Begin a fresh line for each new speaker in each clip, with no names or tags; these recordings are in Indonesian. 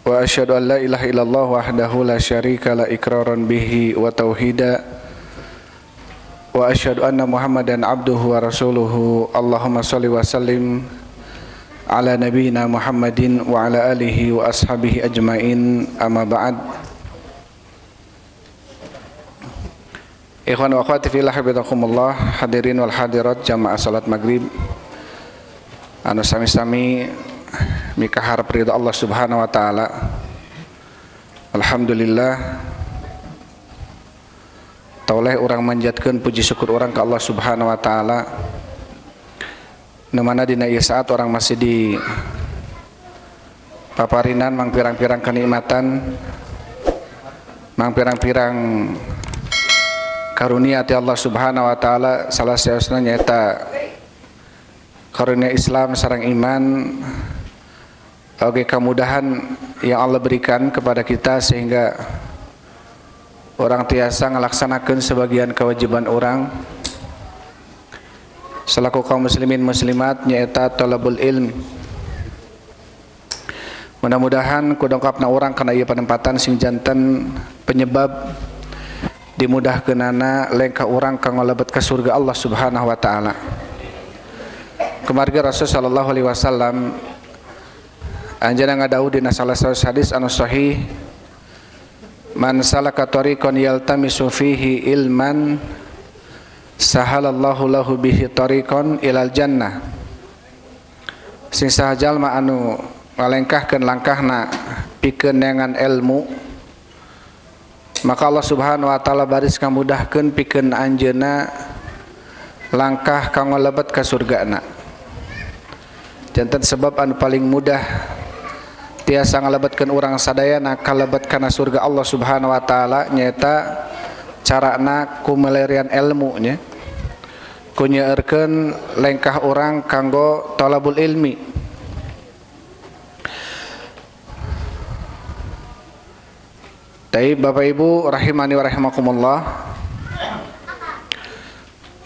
Wa asyhadu an la ilaha illallah wahdahu la syarika la iqraran bihi wa tauhida wa asyhadu anna Muhammadan abduhu wa rasuluhu. Allahumma shalli wa sallim ala nabiyyina Muhammadin wa ala alihi wa ashabihi ajmain. Amma ba'd. Ikhwan wa akhwati fillah habibakumullah, hadirin wal hadirat jamaah salat maghrib anu sami-sami mikahar ridha Allah Subhanahu wa taala. Alhamdulillah tauleh urang manjatkeun puji syukur urang ka Allah Subhanahu wa taala nu mana dina ieu saat urang masih di paparinan mang pirang-pirang kenikmatan, mang pirang-pirang karunia ti Allah Subhanahu wa taala. Salah saeusna nyaeta karunia Islam sareng iman, oge kemudahan yang Allah berikan kepada kita sehingga orang tiasa ngalaksanakeun sebagian kewajiban orang selaku kaum muslimin muslimat nyaeta talabul ilm. Mudah-mudahan kudongkapna orang kana ieu penempatan sing janten penyebab dimudahkeunana lengka orang kang ngalebet ka surga Allah Subhanahu wa taala. Kemargi Rasul sallallahu alaihi wasallam anjeunna ngadawuh dina salah satu hadis anu sahih, man salaka tariqan yaltamisu fihi ilman sahalallahu lahu bihi tariqan ilal jannah. Sing saha jalma anu ngalengkahkeun langkahna pikeun neangan ilmu, maka Allah Subhanahu wa taala baris kamudahkeun pikeun anjeunna langkah kang ngalebet ka surgana. Janten sebab anu paling mudah tiasa ngalebetkeun urang sadayana kalebet kana surga Allah Subhanahu wa taala nyaeta carana ku melerian ilmu nya, ku nyeueurkeun lengkah urang kanggo talabul ilmi. Baik Bapak Ibu rahimani wa rahimakumullah,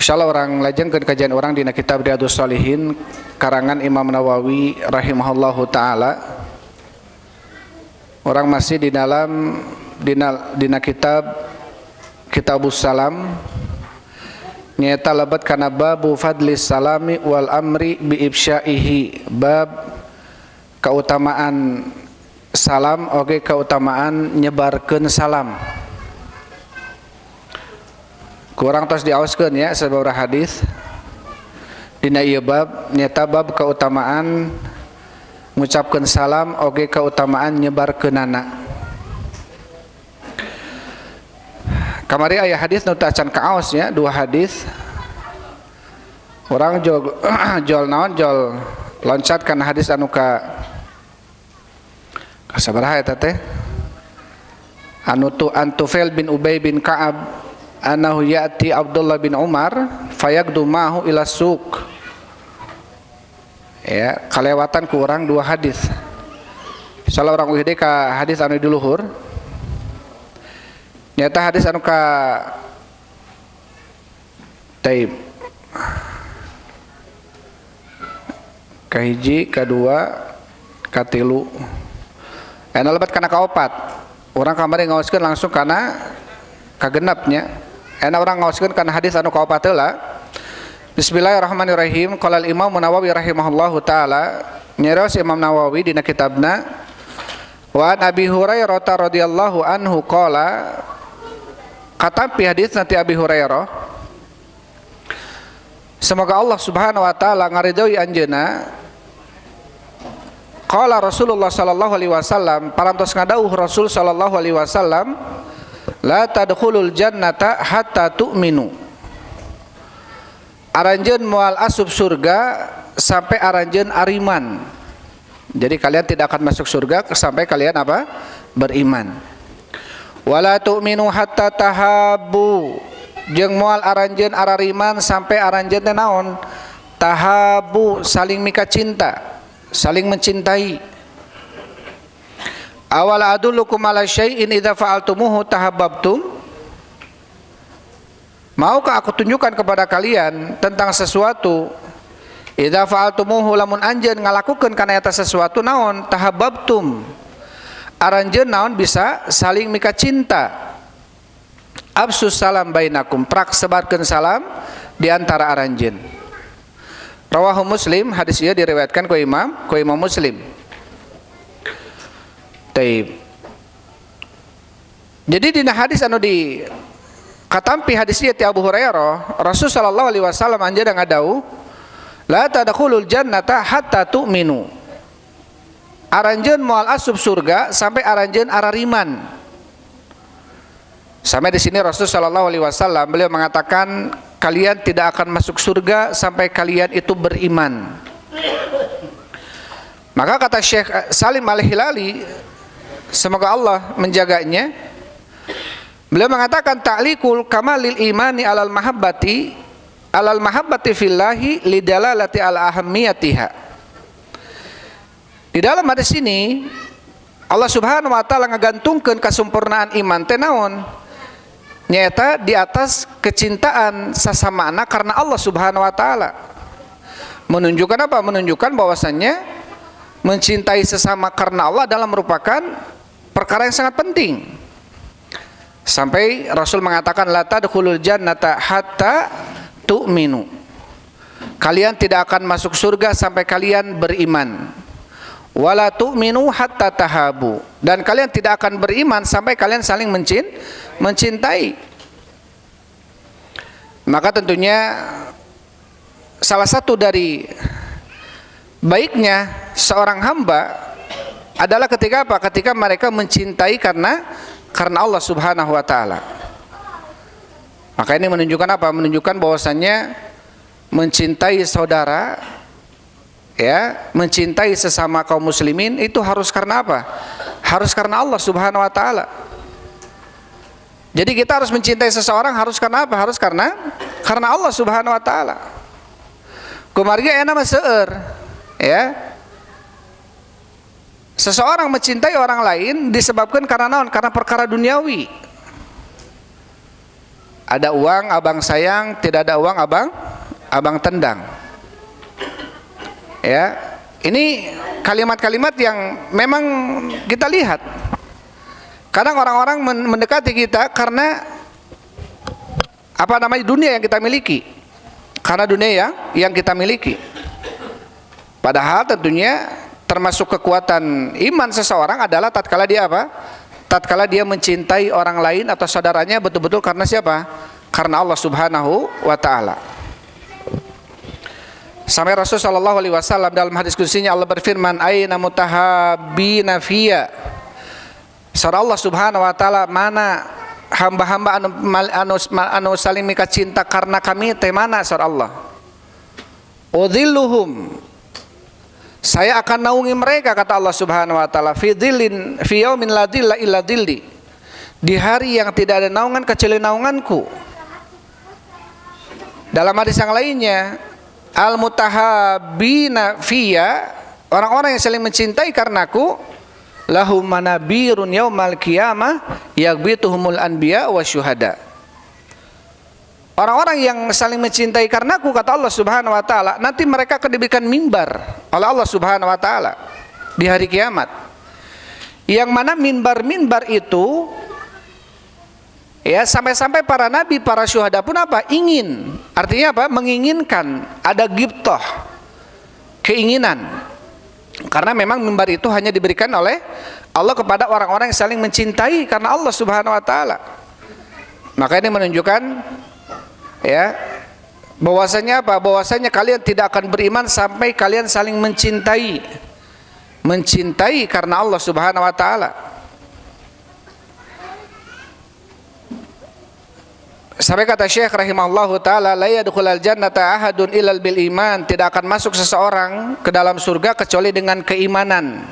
insyaallah orang lajengkeun kajian orang dina kitab Riyadhus Shalihin karangan Imam Nawawi rahimahullahu taala. Orang masih di dalam dina Kitabus Salam nyaeta lebat kana babu fadlis salami wal amri bi ifsyaihi, bab keutamaan salam oge keutamaan nyebarkeun salam. Kurang tos diaoskeun ya sababaraha hadis dina ieu bab nyaeta bab keutamaan ngucapkeun salam oge keutamaan nyebarkeunana. Kamari aya hadis nu teu acan kaos nya, dua hadis. Urang jol loncat kana hadis anu ka sabaraha eta teh? Anu tu Antufel bin Ubay bin Ka'ab anahu ya'ti Abdullah bin Umar fayaqdu ma'hu ila suq. Ya, kalewatan ku urang dua hadis. Salah orang uhide ka hadis anu di luhur. Nyata hadis anu ka taib. Kahiji, kadua, katilu. Anu lebat kana kaopat. Urang kamari ngaoskeun langsung kana kagenepnya. Anu urang ngaoskeun kana hadis anu kaopat heula. Bismillahirrahmanirrahim. Qala al-Imam Nawawi rahimahullahu taala, nyarios Imam Nawawi dina kitabna, wa an Abi Hurairah radhiyallahu anhu qala, kata pi hadis nanti Abi Hurairah, semoga Allah Subhanahu wa taala ngaridhoi anjeunna, qala Rasulullah sallallahu alaihi wasallam, parantos ngadawuh Rasul sallallahu alaihi wasallam, la tadkhulul jannata hatta tu'minu. Aranjeun moal asup surga sampai aranjeun ariman. Jadi kalian tidak akan masuk surga sampai kalian apa? Beriman. Wala tu'minu hatta tahabbu. Jeung moal aranjeun arariman sampai aranjeun teh naon? Tahabbu, saling mika cinta, saling mencintai. Awala adullukum ala syai'in idza fa'altumuhu tahabbtum. Maukah aku tunjukkan kepada kalian tentang sesuatu idza fa'altumuhu lamun anjeun ngalakukeun kana eta sesuatu naon tahabbtum aranjeun naon bisa saling mika cinta. Absus salam bainakum, prak sebarkeun salam di antara aranjeun. Rawahu Muslim, hadis ieu diriwayatkan ku Imam Muslim. Taib. Jadi dina hadis anu di katampi hadis ieu ti Abu Hurairah, Rasul sallallahu alaihi wasallam anjeun ngadau, la tadkhulul jannata hatta tu'minu. Aranjeun moal asup surga sampai aranjeun arariman. Sampai di sini Rasul sallallahu alaihi wasallam beliau mengatakan kalian tidak akan masuk surga sampai kalian itu beriman. Maka kata Syekh Salim Al-Hilali, semoga Allah menjaganya, beliau mengatakan ta'liqul kamalil imani alal mahabbati fillahi lidalalati ala ahammiyatiha. Di dalam hadis ini Allah Subhanahu wa taala ngagantungkeun kasempurnaan iman teh naon? Nyata di atas kecintaan sasamana karena Allah Subhanahu wa taala. Menunjukkan apa? Menunjukkan bahwasannya mencintai sesama karena Allah adalah merupakan perkara yang sangat penting. Sampai Rasul mengatakan la tadkhulul jannata hatta tu'minu. Kalian tidak akan masuk surga sampai kalian beriman. Wala tu'minu hatta tahabu, dan kalian tidak akan beriman sampai kalian saling mencintai. Maka tentunya salah satu dari baiknya seorang hamba adalah ketika apa? Ketika mereka mencintai karena Allah Subhanahu wa taala. Maka ini menunjukkan apa? Menunjukkan bahwasannya mencintai saudara, ya, mencintai sesama kaum muslimin itu harus karena apa? Harus karena Allah Subhanahu wa taala. Jadi kita harus mencintai seseorang harus karena apa? Harus karena Allah Subhanahu wa taala. Kumarga enak mah seueur, ya. Seseorang mencintai orang lain disebabkan karena naon? Karena perkara duniawi. Ada uang abang sayang, tidak ada uang abang tendang. Ya, ini kalimat-kalimat yang memang kita lihat. Kadang orang-orang mendekati kita karena apa namanya dunia yang kita miliki, karena dunia yang kita miliki. Padahal tentunya termasuk kekuatan iman seseorang adalah tatkala dia apa? Tatkala dia mencintai orang lain atau saudaranya betul-betul karena siapa? Karena Allah Subhanahu wa taala. Sampai Rasul sallallahu alaihi wasallam dalam hadis qudsinya Allah berfirman, "Aina mutahabbina fiyya." Surah Allah Subhanahu wa taala, mana hamba-hamba anu saling mika cinta karena kami teh mana surah Allah? Udhilluhum, saya akan naungi mereka kata Allah Subhanahu wa taala, fi yaumin la dhilla illa dhilli, di hari yang tidak ada naungan kecuali naunganku. Dalam hadis yang lainnya, al-mutahabbina fiyya, orang-orang yang saling mencintai karenaku, lahum manabirun yaumal qiyamah yaghbituhumul anbiya wasyuhada. Orang-orang yang saling mencintai karenaku kata Allah Subhanahu wa taala, nanti mereka akan diberikan mimbar oleh Allah Subhanahu wa taala di hari kiamat. Yang mana mimbar-mimbar itu, ya, sampai-sampai para nabi, para syuhada pun apa? Ingin. Artinya apa? Menginginkan, ada ghibthah, keinginan. Karena memang mimbar itu hanya diberikan oleh Allah kepada orang-orang yang saling mencintai karena Allah Subhanahu wa taala. Maka ini menunjukkan, ya, bahwasanya apa? Bahwasanya kalian tidak akan beriman sampai kalian saling mencintai. Mencintai karena Allah Subhanahu wa taala. Sampai kata Syekh rahimahullahu taala, la yadkhulul jannata ahadun illal bil iman, tidak akan masuk seseorang ke dalam surga kecuali dengan keimanan.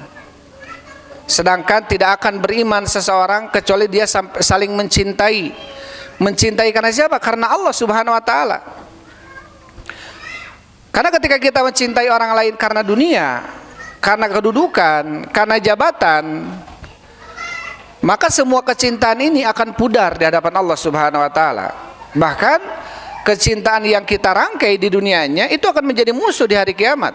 Sedangkan tidak akan beriman seseorang kecuali dia saling mencintai. Mencintai karena siapa? Karena Allah Subhanahu wa taala. Karena ketika kita mencintai orang lain karena dunia, karena kedudukan, karena jabatan, maka semua kecintaan ini akan pudar di hadapan Allah Subhanahu wa taala. Bahkan kecintaan yang kita rangkai di dunianya itu akan menjadi musuh di hari kiamat.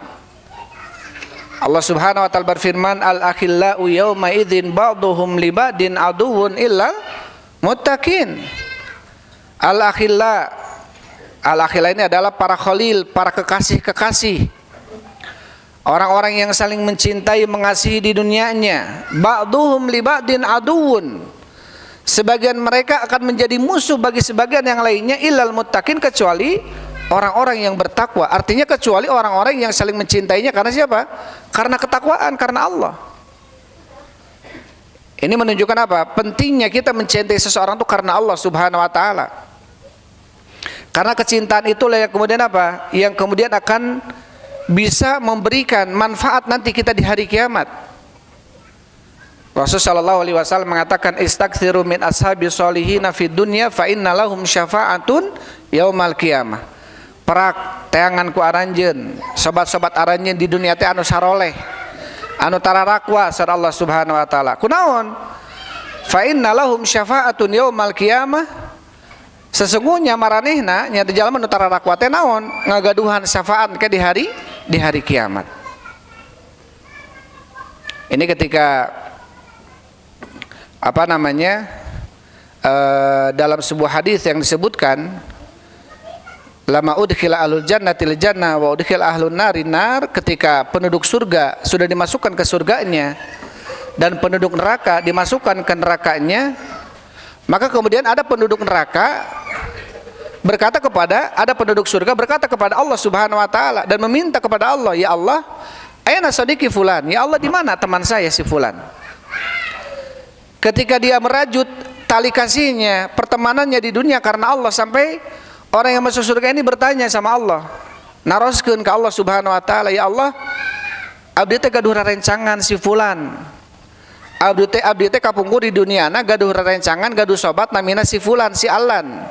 Allah Subhanahu wa taala berfirman, al-akhillau yauma idzin ba'dhum li ba'din aduwwun illal muttaqin. Al-akhilla, al-akhilla ini adalah para khalil, para kekasih-kekasih. Orang-orang yang saling mencintai, mengasihi di dunianya. Ba'dhum li ba'din aduwwun. Sebagian mereka akan menjadi musuh bagi sebagian yang lainnya illal muttaqin, kecuali orang-orang yang bertakwa. Artinya kecuali orang-orang yang saling mencintainya karena siapa? Karena ketakwaan, karena Allah. Ini menunjukkan apa? Pentingnya kita mencintai seseorang itu karena Allah Subhanahu wa taala. Karena kecintaan itulah yang kemudian apa? Yang kemudian akan bisa memberikan manfaat nanti kita di hari kiamat. Rasulullah sallallahu alaihi wasallam mengatakan, istaghfiru min ashabi solihina fid dunya fa inna lahum syafa'atun yaumal qiyamah. Perak teangan ku aranjeun, sobat-sobat aranjeun di dunia teh anu saroleh, anu tararakwa sareng Allah Subhanahu wa taala. Kunaon? Fa inna lahum syafa'atun yaumal qiyamah. Sesungguhnya maranehna nya teh jalma nu tararakwa teh naon? Ngagaduhan syafaat ke di hari kiamat. Ini ketika apa namanya? Dalam sebuah hadis yang disebutkan, lama udkhila ahlul jannati til jannah wa udkhila ahlun nari nar, ketika penduduk surga sudah dimasukkan ke surganya dan penduduk neraka dimasukkan ke nerakanya, maka kemudian ada penduduk neraka berkata kepada, ada penduduk surga berkata kepada Allah Subhanahu wa taala dan meminta kepada Allah, ya Allah, ayna sadiqi fulan, ya Allah di mana teman saya si fulan. Ketika dia merajut tali kasihnya, pertemanannya di dunia karena Allah, sampai orang yang masuk surga ini bertanya sama Allah, naroskeun ke Allah Subhanahu wa taala, ya Allah, abdi teh gaduh rerencangan si fulan. Abdi teh kapungkur di duniana gaduh rerencangan, gaduh sobat namina si fulan, si Alan.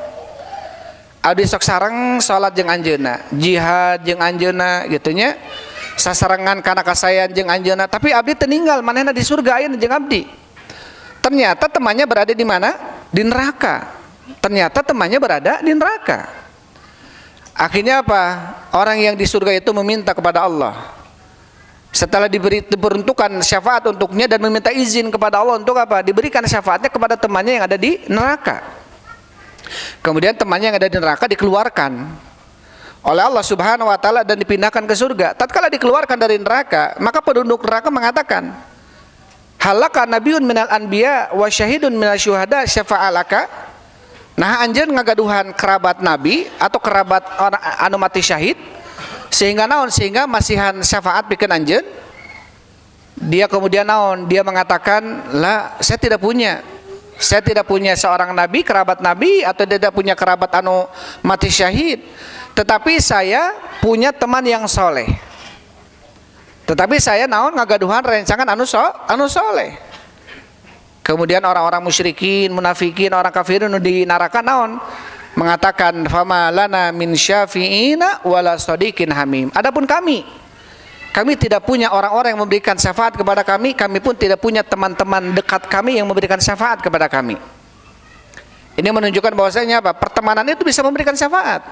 Abdi sok sareng salat jeung anjeunna, jihad jeung anjeunna gitu nya. Sasarengan kana kasayan jeung anjeunna, tapi abdi teu ninggal manehna di surga ayeuna jeung abdi. Ternyata temannya berada di mana? Di neraka. Ternyata temannya berada di neraka. Akhirnya apa? Orang yang di surga itu meminta kepada Allah. Setelah diperuntukkan syafaat untuknya dan meminta izin kepada Allah untuk apa? Diberikan syafaatnya kepada temannya yang ada di neraka. Kemudian temannya yang ada di neraka dikeluarkan oleh Allah Subhanahu wa taala dan dipindahkan ke surga. Tatkala dikeluarkan dari neraka, maka penduduk neraka mengatakan, halaka nabiun minal anbiya wa syahidun minal syuhada syafa'alaka. Nah anjeun ngagaduhan kerabat nabi atau kerabat orang anu mati syahid, sehingga naon? Sehingga masihan syafaat pikeun anjeun. Dia kemudian naon? Dia mengatakan, lah saya tidak punya. Saya tidak punya seorang nabi, kerabat nabi, atau tidak punya kerabat anu mati syahid. Tetapi saya punya teman yang soleh. Tetapi saya naon ngagaduhan rencangan anu soleh. Kemudian orang-orang musyrikin, munafikin, orang kafirin di neraka naon? Mengatakan, fama lana min syafi'ina wala sadiqin hamim. Adapun kami tidak punya orang-orang yang memberikan syafaat kepada kami. Kami pun tidak punya teman-teman dekat kami yang memberikan syafaat kepada kami. Ini menunjukkan bahwasanya apa? Pertemanan itu bisa memberikan syafaat.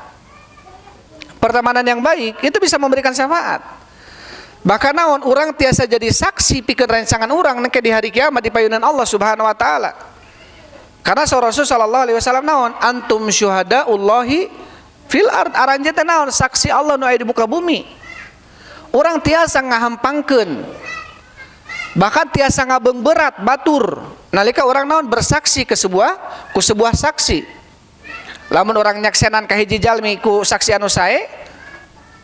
Pertemanan yang baik itu bisa memberikan syafaat. Bahkan naon, orang tiasa jadi saksi pikeun rencangan orang nengke di hari kiamat di payunan Allah Subhanahu wa taala. Karena Rasul sallallahu alaihi wasallam naon? Antum syuhadaullahi fil ard. Aranjeun teh naon? Saksi Allah nu aya di muka bumi. Orang tiasa ngahampangkeun, bahkan tiasa ngabeungberat batur nalika orang naon bersaksi ku sebuah saksi. Lamun orang nyaksenan ka hiji jalmi ku saksi anu sae,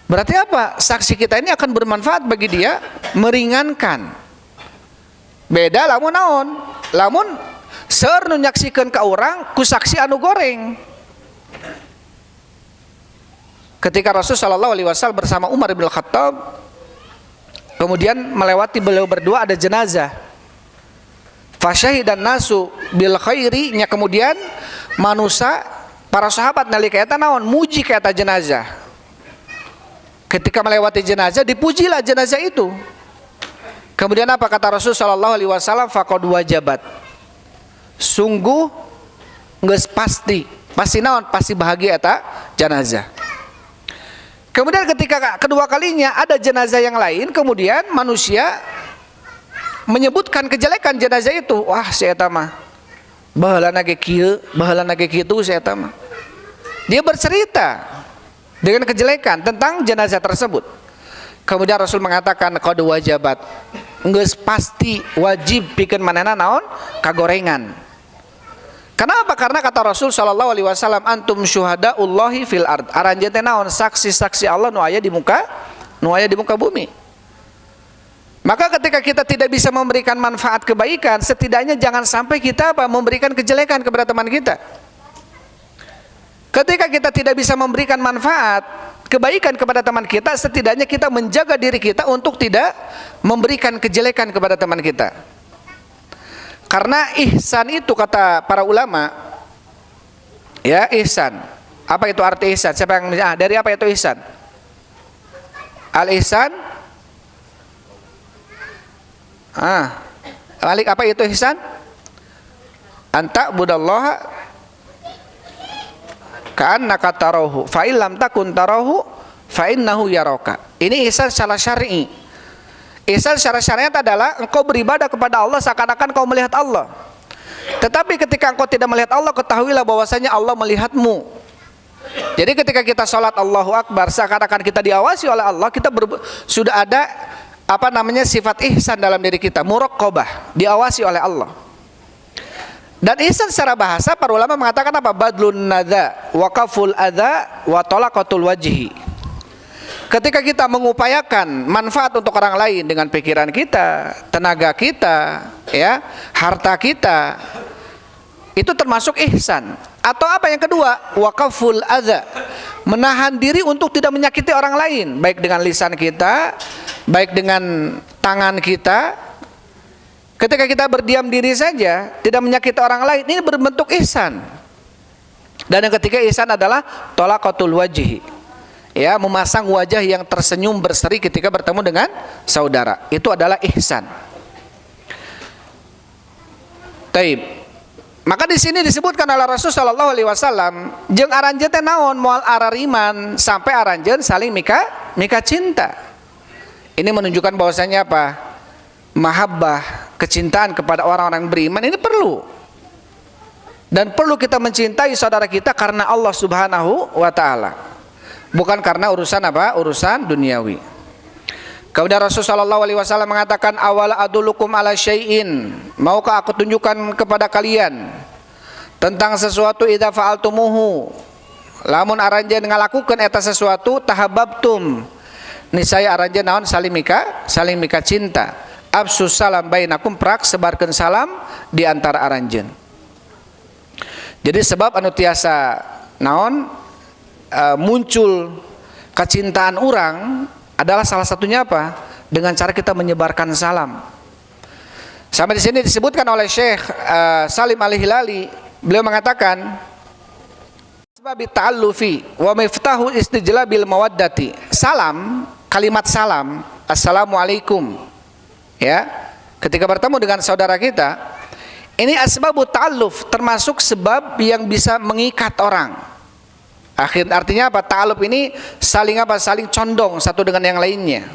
berarti apa? Saksi kita ini akan bermanfaat bagi dia, meringankan. Beda lamun naon? Lamun seueur nu nyaksikeun ka urang ku saksi anu goreng. Ketika Rasul sallallahu alaihi wasallam bersama Umar bin Khattab kemudian melewati beliau berdua, ada jenazah. Fasyahidan nasu bil khairi, nya kemudian manusia para sahabat nalika eta naon? Muji ka eta jenazah. Ketika melewati jenazah dipujilah jenazah itu. Kemudian apa kata Rasul sallallahu alaihi wasallam? Faqad wajabat. Sungguh geus pasti naon? Pasti bahagia eta jenazah. Kemudian ketika kedua kalinya ada jenazah yang lain, kemudian manusia menyebutkan kejelekan jenazah itu. Wah, si eta mah baheulana ge kieu, baheulana ge kitu si eta mah. Dia bercerita dengan kejelekan tentang jenazah tersebut. Kemudian Rasul mengatakan qad wajabat, geus pasti wajib pikeun manehna naon? Kagorengan. Kenapa? Karena kata Rasul sallallahu alaihi wasallam, antum syuhadaullahi fil ard. Aranjeun teh naon? Saksi-saksi Allah nu aya di muka bumi. Maka ketika kita tidak bisa memberikan manfaat kebaikan, setidaknya jangan sampai kita memberikan kejelekan kepada teman kita. Ketika kita tidak bisa memberikan manfaat kebaikan kepada teman kita, setidaknya kita menjaga diri kita untuk tidak memberikan kejelekan kepada teman kita. Karena ihsan itu kata para ulama, ya ihsan. Apa itu arti ihsan? Siapa yang dari apa itu ihsan? Al-ihsan. Balik apa itu ihsan? Anta budallaha ka'annaka tarahu fa illam takun tarahu fa innahu yaraka. Ini ihsan secara syar'i. Ihsan secara syariat adalah engkau beribadah kepada Allah seakan-akan kau melihat Allah. Tetapi ketika engkau tidak melihat Allah, ketahuilah bahwasanya Allah melihatmu. Jadi ketika kita sholat Allahu Akbar, seakan-akan kita diawasi oleh Allah, kita sudah ada sifat ihsan dalam diri kita, muraqabah, diawasi oleh Allah. Dan ihsan secara bahasa para ulama mengatakan apa? Badlun nadza wa kaful adza wa talaqatul wajhi. Ketika kita mengupayakan manfaat untuk orang lain dengan pikiran kita, tenaga kita, ya, harta kita, itu termasuk ihsan. Atau apa yang kedua? Waqaful adza, menahan diri untuk tidak menyakiti orang lain, baik dengan lisan kita, baik dengan tangan kita. Ketika kita berdiam diri saja, tidak menyakiti orang lain, ini berbentuk ihsan. Dan yang ketiga ihsan adalah talaqatul wajhi. Ya, memasang wajah yang tersenyum berseri ketika bertemu dengan saudara. Itu adalah ihsan. Taib. Maka di sini disebutkan oleh Rasul sallallahu alaihi wasallam, jeung aranjeun teh naon moal arariman sampai aranjeun saling mika cinta. Ini menunjukkan bahwasanya apa? Mahabbah, kecintaan kepada orang-orang beriman ini perlu. Dan perlu kita mencintai saudara kita karena Allah Subhanahu wa taala. Bukan karena urusan apa? Urusan duniawi. Kemudian Rasulullah SAW mengatakan, awala adulukum ala syai'in, maukah aku tunjukkan kepada kalian tentang sesuatu idza fa'altumuhu, lamun aranjeun ngalakukeun eta sesuatu, tahabbabtum, niscaya aranjeun naon saling mika cinta. Absus salam bainakum, prak sebarkeun salam di antara aranjeun. Jadi sebab anu tiasa naon muncul kecintaan orang adalah salah satunya apa? Dengan cara kita menyebarkan salam. Sampai di sini disebutkan oleh Syekh Salim Al-Hilali, beliau mengatakan sebab ta'allufi wa miftahu istijlabil mawaddati. Salam, kalimat salam, assalamualaikum, ya, ketika bertemu dengan saudara kita, ini asbabut ta'alluf, termasuk sebab yang bisa mengikat orang. Artinya apa? Ta'aluf ini saling condong satu dengan yang lainnya.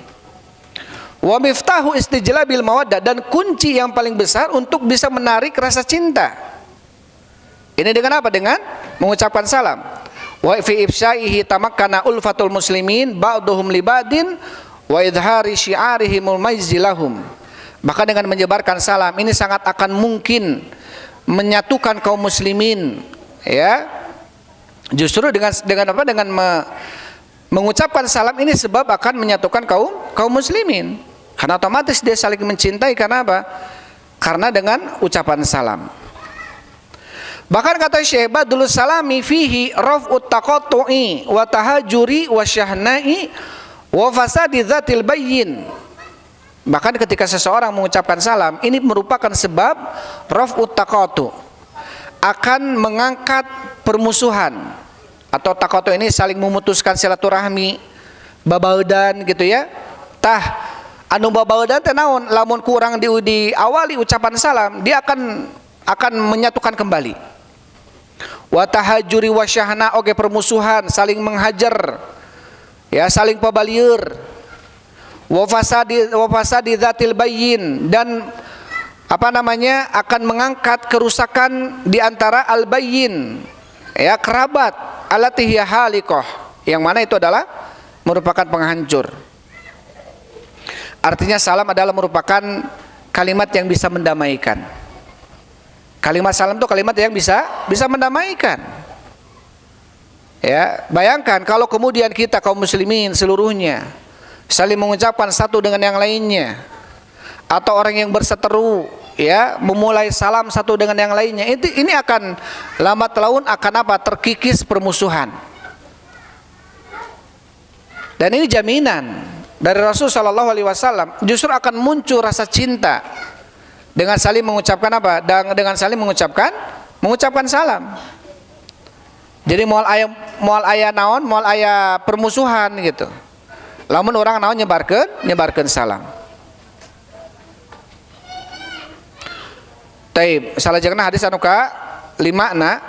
Wa miftahu istijlabil mawaddah, dan kunci yang paling besar untuk bisa menarik rasa cinta. Ini dengan apa? Dengan mengucapkan salam. Wa fi ifsaihi tamakkana ulfatul muslimin ba'duhum li ba'din wa idhari syi'arihimul maizilahum. Maka dengan menyebarkan salam ini sangat akan mungkin menyatukan kaum muslimin, ya. Justru dengan apa? Dengan mengucapkan salam ini sebab akan menyatukan kaum muslimin. Karena otomatis dia saling mencintai karena apa? Karena dengan ucapan salam. Bahkan kata Syekh, badlus salami fihi raf'ut taqattu'i wa tahajuri wa syahna'i wa fasadi dzatil bayyin. Bahkan ketika seseorang mengucapkan salam, ini merupakan sebab raf'ut taqattu', akan mengangkat permusuhan, atau taqatu ini saling memutuskan silaturahmi, babaudan gitu ya. Tah anu babaudan teh naon? Lamun kurang diawali ucapan salam, dia akan menyatukan kembali. Wa tahajuri wa syahna, oge permusuhan, saling menghajar, ya saling pabalieur, wa fasadi dzatil bayyin, dan apa namanya akan mengangkat kerusakan di antara al-bayyin, ya kerabat, allati hiya haliqah, yang mana itu adalah merupakan penghancur. Artinya salam adalah merupakan kalimat yang bisa mendamaikan. Kalimat salam itu kalimat yang bisa mendamaikan. Ya, bayangkan kalau kemudian kita kaum muslimin seluruhnya saling mengucapkan satu dengan yang lainnya, atau orang yang berseteru ya memulai salam satu dengan yang lainnya, ini akan lambat laun akan apa? Terkikis permusuhan. Dan ini jaminan dari Rasul Shallallahu Alaihi Wasallam, justru akan muncul rasa cinta dengan saling mengucapkan apa? Dengan saling mengucapkan salam. Jadi moal aya naon, moal aya permusuhan gitu. Lamun orang naon nyebarkeun salam. Taib, salajengna hadis anu ka 5 na.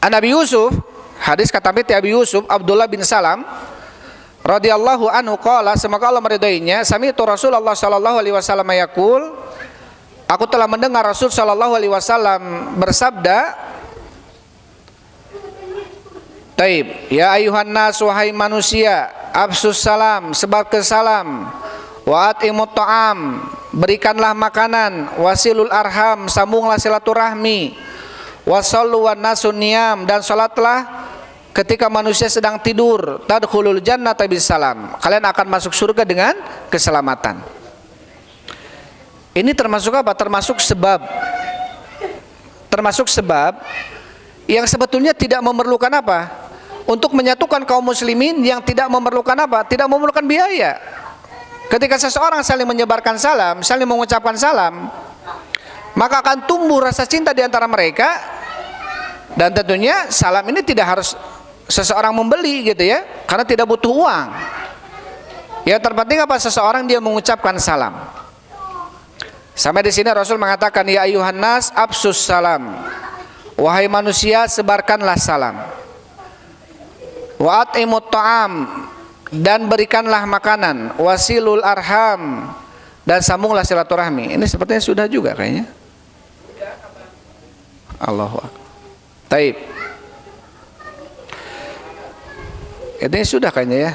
An Abi Yusuf, hadis katampi ti Abi Yusuf Abdullah bin Salam radhiyallahu anhu qala, semoga Allah meridainya, sami'tu Rasulullah sallallahu alaihi wasallam yaqul, aku telah mendengar Rasul sallallahu alaihi wasallam bersabda, taib, ya ayuhan nas, wahai manusia, absus salam, sebarkan salam, wa atimut ta'am, berikanlah makanan, wasilul arham, sambunglah silaturahmi, wasallu wan nasun niyam, dan salatlah ketika manusia sedang tidur, tadkhulul jannata bisalam, kalian akan masuk surga dengan keselamatan. Ini termasuk apa? Termasuk sebab yang sebetulnya tidak memerlukan apa? Untuk menyatukan kaum muslimin yang tidak memerlukan apa? Tidak memerlukan biaya. Ketika seseorang saling menyebarkan salam, saling mengucapkan salam, maka akan tumbuh rasa cinta di antara mereka. Dan tentunya salam ini tidak harus seseorang membeli gitu ya, karena tidak butuh uang. Yang terpenting apa? Seseorang dia mengucapkan salam. Sampai di sini Rasul mengatakan, ya ayuhan nas absus salam, wahai manusia sebarkanlah salam, wa atimut ta'am, dan berikanlah makanan, wasilul arham, dan sambunglah silaturahmi. Ini sepertinya sudah juga kayaknya. Allahu akbar. Taib. Ini sudah kayaknya ya.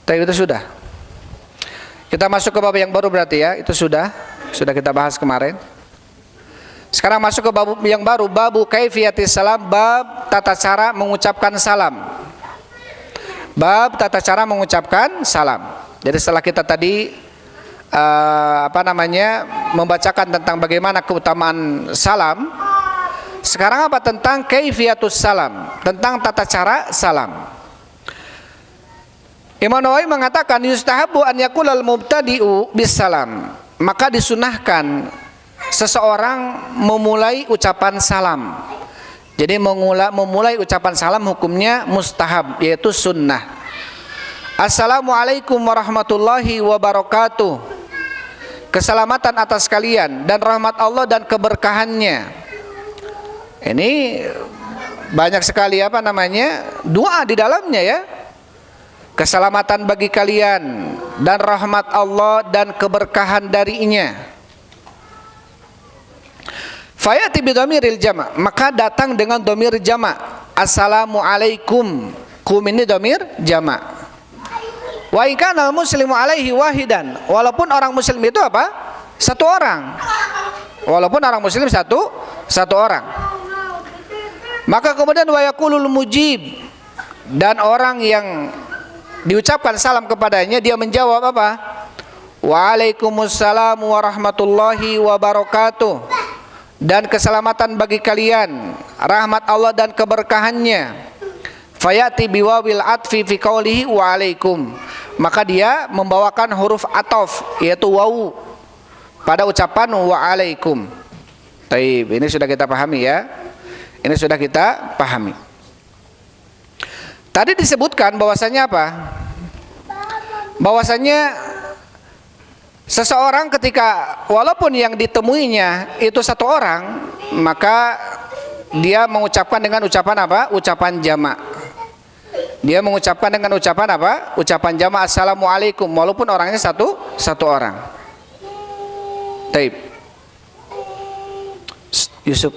Taib, itu sudah. Kita masuk ke bab yang baru berarti ya. Itu sudah kita bahas kemarin. Sekarang masuk ke bab yang baru, babu kaifiyatis salam, bab tata cara mengucapkan salam. Bab tata cara mengucapkan salam. Jadi setelah kita tadi membacakan tentang bagaimana keutamaan salam, sekarang apa? Tentang kaifiyatus salam, tentang tata cara salam. Imam Nawawi mengatakan, yustahabu an yaqulal mubtadi'u bis salam, maka disunahkan seseorang memulai ucapan salam. Jadi memulai ucapan salam hukumnya mustahab, yaitu sunnah. Assalamualaikum warahmatullahi wabarakatuh. Keselamatan atas kalian dan rahmat Allah dan keberkahannya. Ini banyak sekali doa di dalamnya ya. Keselamatan bagi kalian dan rahmat Allah dan keberkahan darinya. Fayati bidomiril jama', maka datang dengan domir jama'. Assalamualaikum, kum ini domir jama'. Wa in kana al-muslimu alaihi wahidan, walaupun orang muslim itu apa? Satu orang. Walaupun orang muslim satu orang. Maka kemudian wa yaqulul mujib, dan orang yang diucapkan salam kepadanya dia menjawab apa? Waalaikumsalam warahmatullahi wabarakatuh, dan keselamatan bagi kalian, rahmat Allah dan keberkahannya. Fayati biwawil atfi fi qawlihi waalaikum, maka dia membawakan huruf ataf yaitu wawu pada ucapan waalaikum. Taib, ini sudah kita pahami ya. Ini sudah kita pahami. Tadi disebutkan bahwasanya apa? Bahwasanya seseorang ketika walaupun yang ditemuinya itu satu orang, maka dia mengucapkan dengan ucapan apa? Ucapan jamak. Dia mengucapkan dengan ucapan apa? Ucapan jamak assalamualaikum walaupun orangnya satu orang. Taib. Yusuf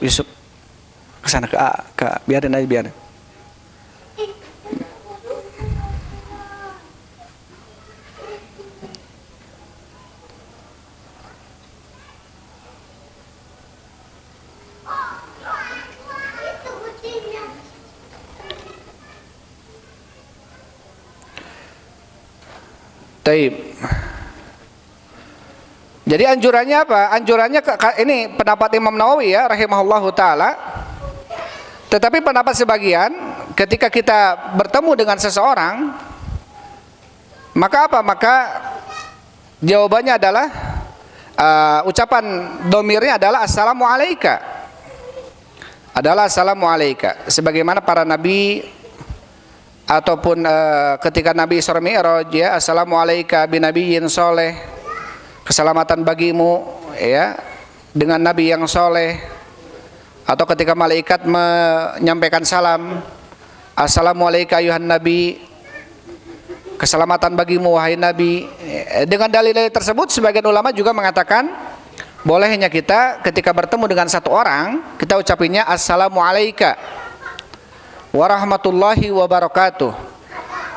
ke sana ke biarin aja biarin. Taib. Jadi anjurannya apa? Anjurannya ini pendapat Imam Nawawi ya rahimahullahu taala. Tetapi pendapat sebagian ketika kita bertemu dengan seseorang maka apa? Maka jawabannya adalah ucapan domirnya adalah assalamualaikum. Adalah assalamualaikum. Sebagaimana para nabi ataupun ketika Nabi Isra Mi'raj ya assalamualaikum binabiyyin soleh, keselamatan bagimu ya dengan nabi yang soleh. Atau ketika malaikat menyampaikan salam assalamualaikum ayuhan nabi, keselamatan bagimu wahai nabi. Dengan dalil-dalil tersebut sebagian ulama juga mengatakan bolehnya kita ketika bertemu dengan satu orang kita ucapinya assalamualaikum warahmatullahi wabarakatuh,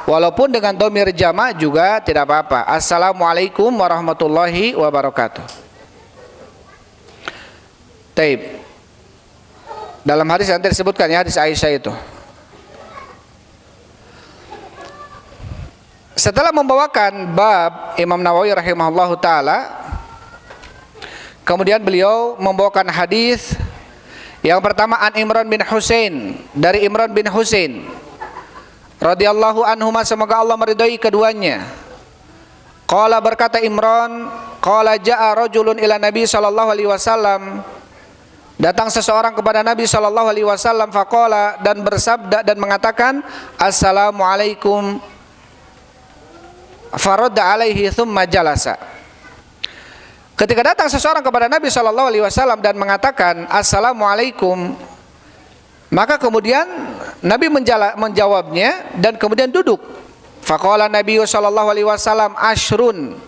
walaupun dengan domir jamak juga tidak apa-apa. Assalamualaikum warahmatullahi wabarakatuh. Taib. Dalam hadis yang disebutkan ya, hadis Aisyah itu. Setelah membawakan bab Imam Nawawi rahimahullahu taala, kemudian beliau membawakan hadis. Yang pertama an Imran bin Husain, dari Imran bin Husain radhiyallahu anhuma, semoga Allah meridai keduanya. Qala, berkata Imran, qala jaa rajulun ila Nabi sallallahu alaihi wasallam, datang seseorang kepada Nabi sallallahu alaihi wasallam, faqala, dan bersabda dan mengatakan assalamualaikum, faradda alaihi thumma jalasa. Ketika datang seseorang kepada Nabi Shallallahu Alaihi Wasallam dan mengatakan assalamualaikum, maka kemudian Nabi menjawabnya dan kemudian duduk. Faqala Nabi Shallallahu Alaihi Wasallam ashrun,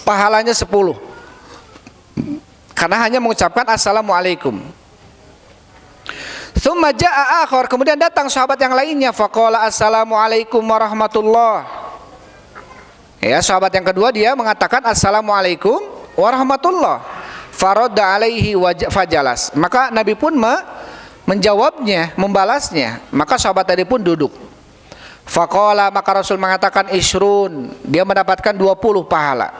pahalanya 10, karena hanya mengucapkan assalamualaikum. Tsumma jaa akhar, kemudian datang sahabat yang lainnya. Faqala assalamualaikum warahmatullah. Ya, sahabat yang kedua dia mengatakan assalamualaikum warahmatullah. Faradda alaihi fajalas. Maka Nabi pun menjawabnya, membalasnya. Maka sahabat tadi pun duduk. Faqala, maka Rasul mengatakan ishrun, dia mendapatkan 20 pahala.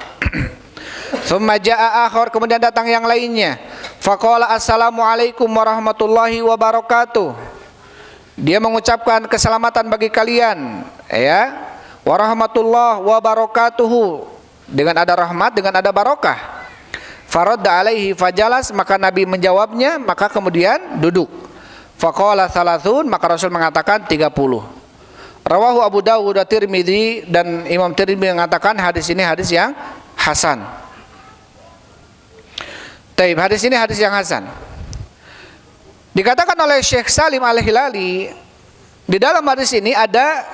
Tsumma jaa akhar, kemudian datang yang lainnya. Faqala assalamualaikum warahmatullahi wabarakatuh. Dia mengucapkan keselamatan bagi kalian, ya. Warahmatullah wabarakatuhu, dengan ada rahmat, dengan ada barokah. Faradda alaihi fajalas, maka Nabi menjawabnya, maka kemudian duduk. Faqala thalathun, maka Rasul mengatakan 30. Rawahu Abu Dawud dan Tirmidzi, dan Imam Tirmidzi mengatakan hadis ini hadis yang hasan. Taib, hadis ini hadis yang hasan. Dikatakan oleh Syekh Salim Al-Hilali, di dalam hadis ini ada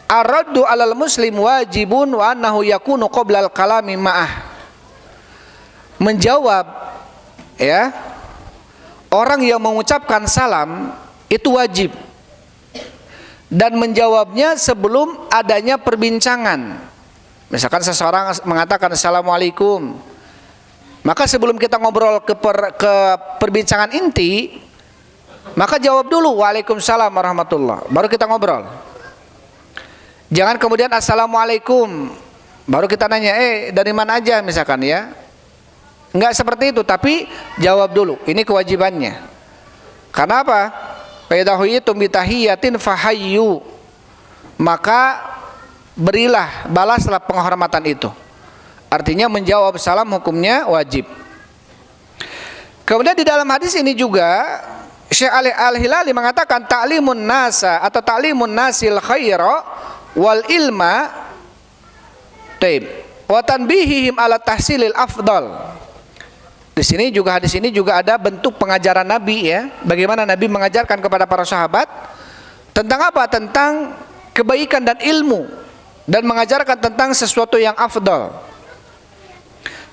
ar-raddu 'alal muslim wajibun wa annahu yakunu qabla al-kalami ma'ah. Menjawab ya orang yang mengucapkan salam itu wajib, dan menjawabnya sebelum adanya perbincangan. Misalkan seseorang mengatakan assalamualaikum, maka sebelum kita ngobrol ke perbincangan inti, maka jawab dulu waalaikumsalam warahmatullah, baru kita ngobrol. Jangan kemudian assalamualaikum baru kita nanya dari mana aja misalkan ya. Enggak seperti itu, tapi jawab dulu. Ini kewajibannya. Karena apa? Fa idza huyitum bi tahiyatin fahayyu, maka berilah, balaslah penghormatan itu. Artinya menjawab salam hukumnya wajib. Kemudian di dalam hadis ini juga Syekh Al-Hilali mengatakan ta'limun nasa atau ta'limun nasil khaira wal ilma taib wa tanbihihim ala tahsilil afdal. Di sini juga, hadis ini juga ada bentuk pengajaran Nabi ya. Bagaimana Nabi mengajarkan kepada para sahabat tentang apa? Tentang kebaikan dan ilmu, dan mengajarkan tentang sesuatu yang afdal.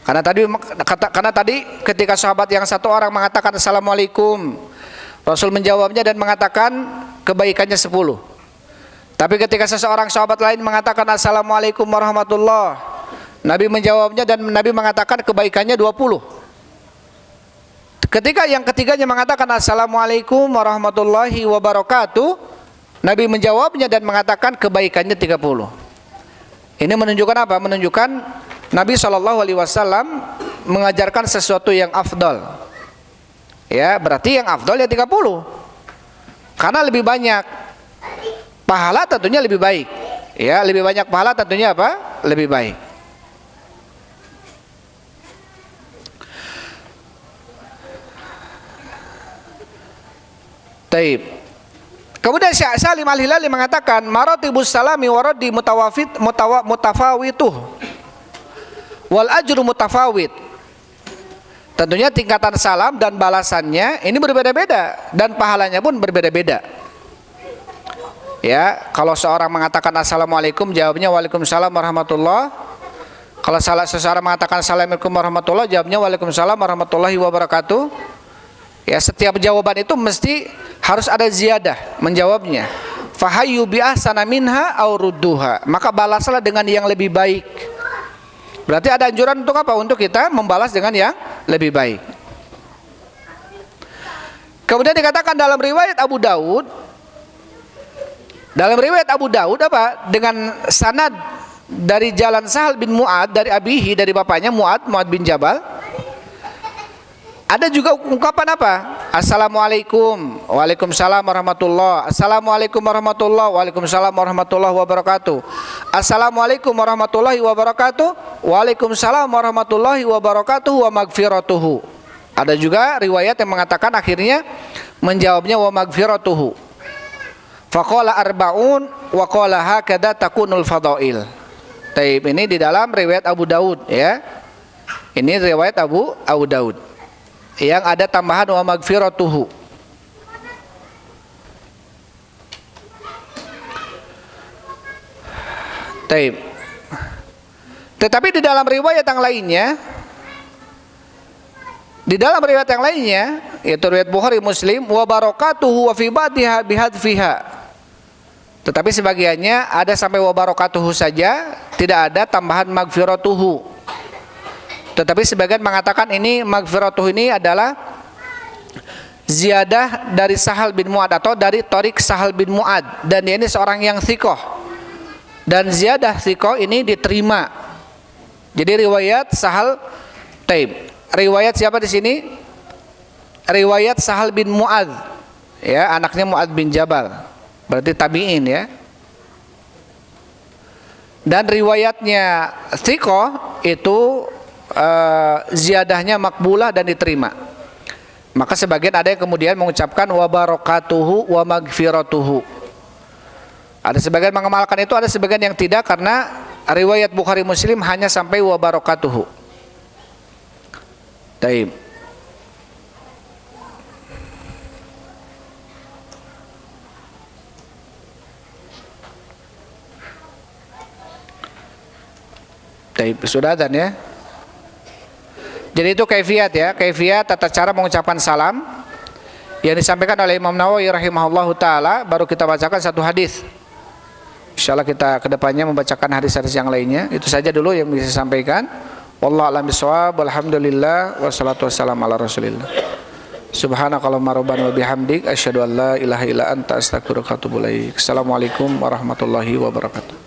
Karena tadi ketika sahabat yang satu orang mengatakan Assalamualaikum, Rasul menjawabnya dan mengatakan kebaikannya 10. Tapi ketika seseorang sahabat lain mengatakan Assalamualaikum warahmatullah, Nabi menjawabnya dan Nabi mengatakan kebaikannya 20. Ketika yang ketiganya mengatakan Assalamualaikum warahmatullahi wabarakatuh, Nabi menjawabnya dan mengatakan kebaikannya 30. Ini menunjukkan apa? Menunjukkan Nabi SAW mengajarkan sesuatu yang afdal. Ya, berarti yang afdal ya 30. Karena lebih banyak pahala tentunya lebih baik. Ya, lebih banyak pahala tentunya apa? Lebih baik. Taib. Kemudian Syekh Salim Al-Hilali mengatakan maratibus salami waradi mutafawituh wal ajru mutafawit. Tentunya tingkatan salam dan balasannya ini berbeda-beda dan pahalanya pun berbeda-beda. Ya, kalau seorang mengatakan Assalamualaikum, jawabnya Waalaikumsalam warahmatullah. Kalau seseorang mengatakan Assalamualaikum warahmatullah, jawabnya Waalaikumsalam warahmatullahi wabarakatuh. Ya, setiap jawaban itu mesti harus ada ziyadah menjawabnya. Fahayyu bi ahsana minha aw rudduha. Maka balaslah dengan yang lebih baik. Berarti ada anjuran untuk apa? Untuk kita membalas dengan yang lebih baik. Kemudian dikatakan dalam riwayat Abu Daud, apa? Dengan sanad dari jalan Sahal bin Mu'ad dari abihi, dari bapaknya Mu'ad bin Jabal. Ada juga ungkapan apa? Assalamualaikum, Waalaikumsalam warahmatullah. Assalamualaikum warahmatullah, Waalaikumsalam warahmatullahi wabarakatuh. Assalamualaikum warahmatullahi wabarakatuh, Waalaikumsalam warahmatullahi wabarakatuh wa magfiratuhu. Ada juga riwayat yang mengatakan akhirnya menjawabnya wa magfiratuhu. Faqala arba'un wa qala hakadha takunul fadail. Taib, ini di dalam riwayat Abu Daud ya. Ini riwayat Abu Daud yang ada tambahan wa magfiratuhu. Taib. Tetapi di dalam riwayat yang lainnya, yaitu riwayat Bukhari Muslim, wa barakatuhu wa fi ba'diha bihadfiha. Tetapi sebagiannya ada sampai wa barakatuhu saja, tidak ada tambahan magfiratuhu. Tetapi sebagian mengatakan ini magfiratuh ini adalah ziyadah dari Sahal bin Mu'ad atau dari Thariq Sahal bin Mu'ad, dan dia ini seorang yang thiqah. Dan ziyadah thiqah ini diterima. Jadi riwayat Sahal, taib. Riwayat siapa di sini? Riwayat Sahal bin Mu'ad. Ya, anaknya Mu'ad bin Jabal. Berarti tabi'in ya. Dan riwayatnya thiqah itu ziyadahnya makbulah dan diterima. Maka sebagian ada yang kemudian mengucapkan wa barakatuhu wa magfiratuhu. Ada sebagian mengamalkan itu, ada sebagian yang tidak, karena riwayat Bukhari Muslim hanya sampai wa barakatuhu. Taib. Taib, sudah dan ya. Jadi itu kaifiat ya, kaifiat tata cara mengucapkan salam yang disampaikan oleh Imam Nawawi rahimahullahu taala. Baru kita bacakan satu hadis. Insyaallah kita kedepannya membacakan hadis-hadis yang lainnya. Itu saja dulu yang bisa saya sampaikan. Wallahu a'lam bishawab. Alhamdulillah wassalatu wassalamu ala Rasulillah. Subhanakallahumma rabbana wa bihamdik asyhadu an la ilaha illa anta astaghfiruka wa atubu ilaik. Assalamualaikum warahmatullahi wabarakatuh.